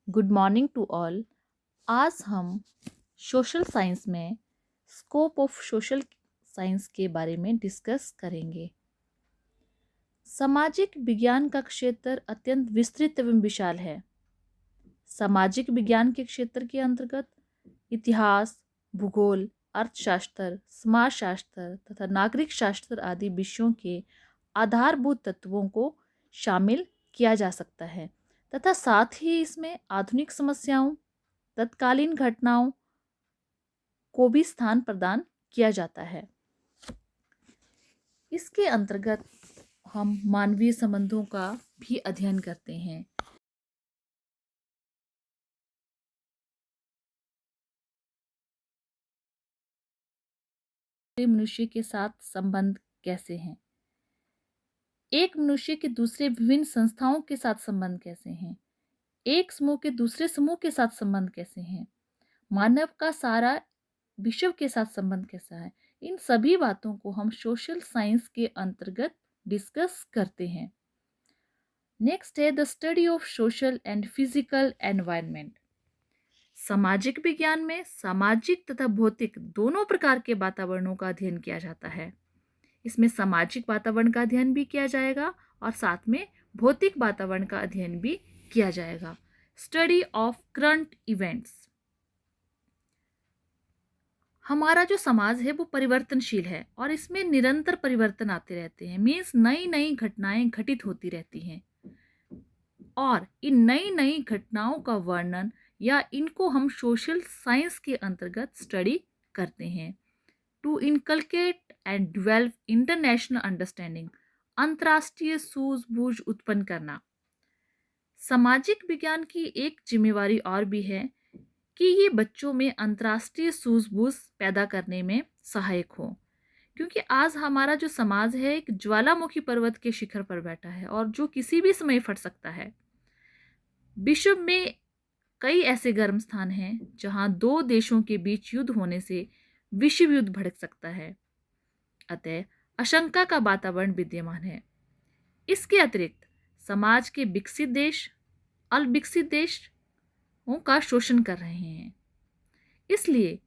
Good morning to all. आज हम social science में स्कोप ऑफ सोशल साइंस के बारे में डिस्कस करेंगे। सामाजिक विज्ञान का क्षेत्र अत्यंत विस्तृत एवं विशाल है। सामाजिक विज्ञान के क्षेत्र के अंतर्गत इतिहास, भूगोल, अर्थशास्त्र, समाजशास्त्र तथा नागरिक शास्त्र आदि विषयों के आधारभूत तत्वों को शामिल किया जा सकता है तथा साथ ही इसमें आधुनिक समस्याओं, तत्कालीन घटनाओं को भी स्थान प्रदान किया जाता है। इसके अंतर्गत हम मानवीय संबंधों का भी अध्ययन करते हैं। मनुष्य के साथ संबंध कैसे हैं? एक मनुष्य के दूसरे विभिन्न संस्थाओं के साथ संबंध कैसे हैं? एक समूह के दूसरे समूह के साथ संबंध कैसे हैं? मानव का सारा विश्व के साथ संबंध कैसा है? इन सभी बातों को हम सोशल साइंस के अंतर्गत डिस्कस करते हैं। नेक्स्ट है the study of social and physical environment. सामाजिक विज्ञान में सामाजिक तथा भौतिक दोनों प्रकार के वातावरणों का अध्ययन किया जाता है। इसमें सामाजिक वातावरण का अध्ययन भी किया जाएगा और साथ में भौतिक वातावरण का अध्ययन भी किया जाएगा। Study of current events. हमारा जो समाज है वो परिवर्तनशील है और इसमें निरंतर परिवर्तन आते रहते हैं। मीन्स नई नई घटनाएं घटित होती रहती हैं और इन नई नई घटनाओं का वर्णन या इनको हम सोशल साइंस के अंतर्गत स्टडी करते हैं। To inculcate and develop international understanding, अंतर्राष्ट्रीय सूझबूझ उत्पन्न करना। सामाजिक विज्ञान की एक जिम्मेवारी और भी है कि ये बच्चों में अंतर्राष्ट्रीय सूझबूझ पैदा करने में सहायक हो, क्योंकि आज हमारा जो समाज है एक ज्वालामुखी पर्वत के शिखर पर बैठा है और जो किसी भी समय फट सकता है। विश्व में कई ऐसे गर्म स्थान हैं जहां दो देशों के बीच युद्ध होने से विश्व युद्ध भड़क सकता है। अतः आशंका का वातावरण विद्यमान है। इसके अतिरिक्त समाज के विकसित देश अल्पविकसित देशों का शोषण कर रहे हैं। इसलिए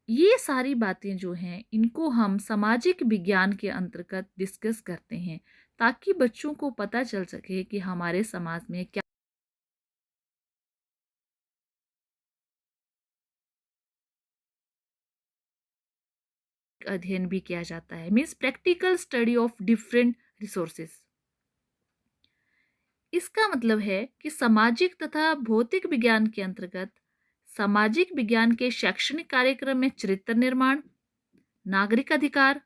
ये सारी बातें जो हैं इनको हम सामाजिक विज्ञान के अंतर्गत डिस्कस करते हैं ताकि बच्चों को पता चल सके कि हमारे समाज में क्या अध्ययन भी किया जाता है। Means practical study of different resources. इसका मतलब है कि सामाजिक तथा भौतिक विज्ञान के अंतर्गत सामाजिक विज्ञान के शैक्षणिक कार्यक्रम में चरित्र निर्माण, नागरिक अधिकार,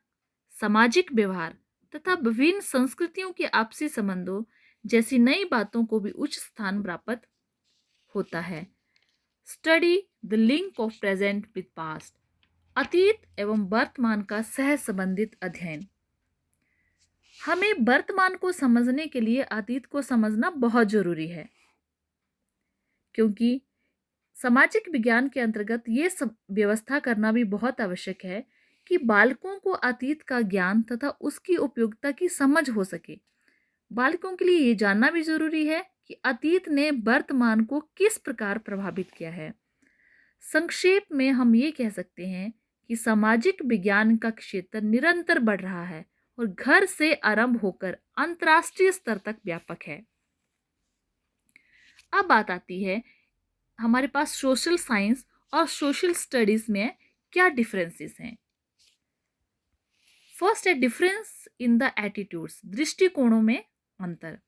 सामाजिक व्यवहार तथा विभिन्न संस्कृतियों के आपसी संबंधों जैसी नई बातों को भी उच्च स्थान प्राप्त होता है। Study the link of present with past, अतीत एवं वर्तमान का सह संबंधित अध्ययन। हमें वर्तमान को समझने के लिए अतीत को समझना बहुत जरूरी है, क्योंकि सामाजिक विज्ञान के अंतर्गत ये सब व्यवस्था करना भी बहुत आवश्यक है कि बालकों को अतीत का ज्ञान तथा उसकी उपयोगिता की समझ हो सके। बालकों के लिए ये जानना भी जरूरी है कि अतीत ने वर्तमान को किस प्रकार प्रभावित किया है। संक्षेप में हम ये कह सकते हैं कि सामाजिक विज्ञान का क्षेत्र निरंतर बढ़ रहा है और घर से आरंभ होकर अंतर्राष्ट्रीय स्तर तक व्यापक है। अब बात आती है हमारे पास सोशल साइंस और सोशल स्टडीज में क्या डिफरेंसेस हैं। फर्स्ट है डिफरेंस इन द एटीट्यूड्स, दृष्टिकोणों में अंतर।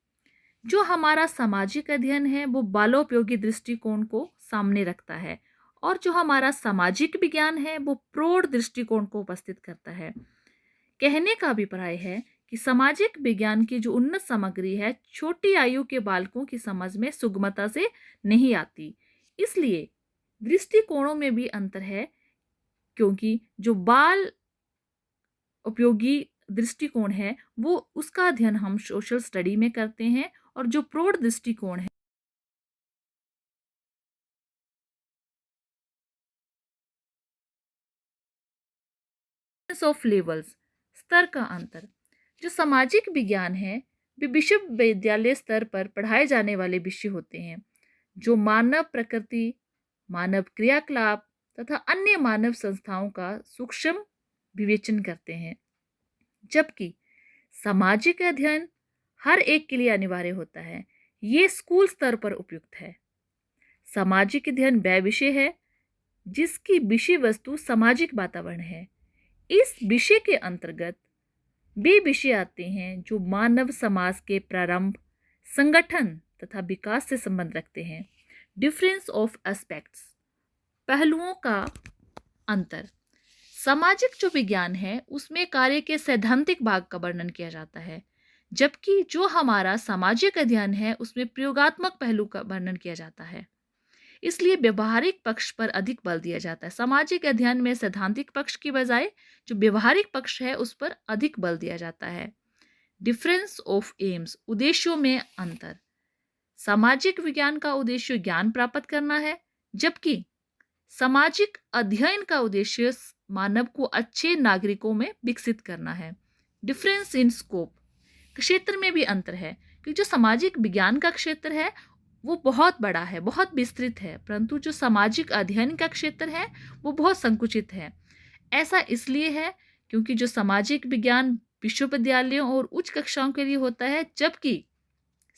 जो हमारा सामाजिक अध्ययन है वो बालोपयोगी दृष्टिकोण को सामने रखता है और जो हमारा सामाजिक विज्ञान है वो प्रौढ़ दृष्टिकोण को उपस्थित करता है। कहने का अभिप्राय है कि सामाजिक विज्ञान की जो उन्नत सामग्री है छोटी आयु के बालकों की समझ में सुगमता से नहीं आती। इसलिए दृष्टिकोणों में भी अंतर है, क्योंकि जो बाल उपयोगी दृष्टिकोण है वो उसका अध्ययन हम सोशल स्टडी में करते हैं और जो प्रौढ़ दृष्टिकोण है ऑफ लेवल्स, स्तर का अंतर। जो सामाजिक विज्ञान है वे विश्वविद्यालय स्तर पर पढ़ाए जाने वाले विषय होते हैं जो मानव प्रकृति, मानव क्रियाकलाप तथा अन्य मानव संस्थाओं का सूक्ष्म विवेचन करते हैं, जबकि सामाजिक अध्ययन हर एक के लिए अनिवार्य होता है। ये स्कूल स्तर पर उपयुक्त है। सामाजिक अध्ययन वह विषय है जिसकी विषय वस्तु सामाजिक वातावरण है। इस विषय के अंतर्गत वे विषय आते हैं जो मानव समाज के प्रारंभ, संगठन तथा विकास से संबंध रखते हैं। डिफरेंस ऑफ एस्पेक्ट्स, पहलुओं का अंतर। सामाजिक जो विज्ञान है उसमें कार्य के सैद्धांतिक भाग का वर्णन किया जाता है, जबकि जो हमारा सामाजिक अध्ययन है उसमें प्रयोगात्मक पहलू का वर्णन किया जाता है। इसलिए व्यवहारिक पक्ष पर अधिक बल दिया जाता है। सामाजिक अध्ययन में सैद्धांतिक पक्ष की बजाय जो व्यवहारिक पक्ष है उस पर अधिक बल दिया जाता है। डिफरेंस ऑफ एम्स, उद्देश्यों में अंतर। सामाजिक विज्ञान का उद्देश्य ज्ञान प्राप्त करना है, जबकि सामाजिक अध्ययन का उद्देश्य मानव को अच्छे नागरिकों में विकसित करना है। डिफरेंस इन स्कोप, क्षेत्र में भी अंतर है, क्योंकि जो सामाजिक विज्ञान का क्षेत्र है वो बहुत बड़ा है, बहुत विस्तृत है, परंतु जो सामाजिक अध्ययन का क्षेत्र है वो बहुत संकुचित है। ऐसा इसलिए है क्योंकि जो सामाजिक विज्ञान विश्वविद्यालयों और उच्च कक्षाओं के लिए होता है, जबकि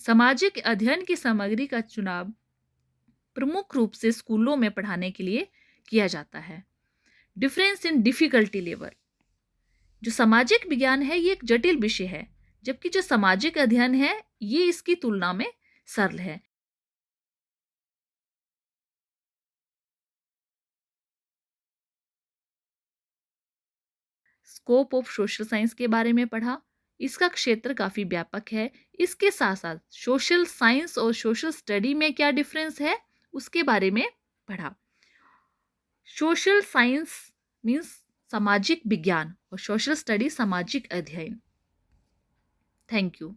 सामाजिक अध्ययन की सामग्री का चुनाव प्रमुख रूप से स्कूलों में पढ़ाने के लिए किया जाता है। डिफरेंस इन डिफिकल्टी लेवल, जो सामाजिक विज्ञान है ये एक जटिल विषय है, जबकि जो सामाजिक अध्ययन है ये इसकी तुलना में सरल है। स्कोप ऑफ सोशल साइंस के बारे में पढ़ा। इसका क्षेत्र काफी व्यापक है। इसके साथ साथ सोशल साइंस और सोशल स्टडी में क्या डिफरेंस है उसके बारे में पढ़ा। सोशल साइंस मीन्स सामाजिक विज्ञान और सोशल स्टडी सामाजिक अध्ययन। Thank you.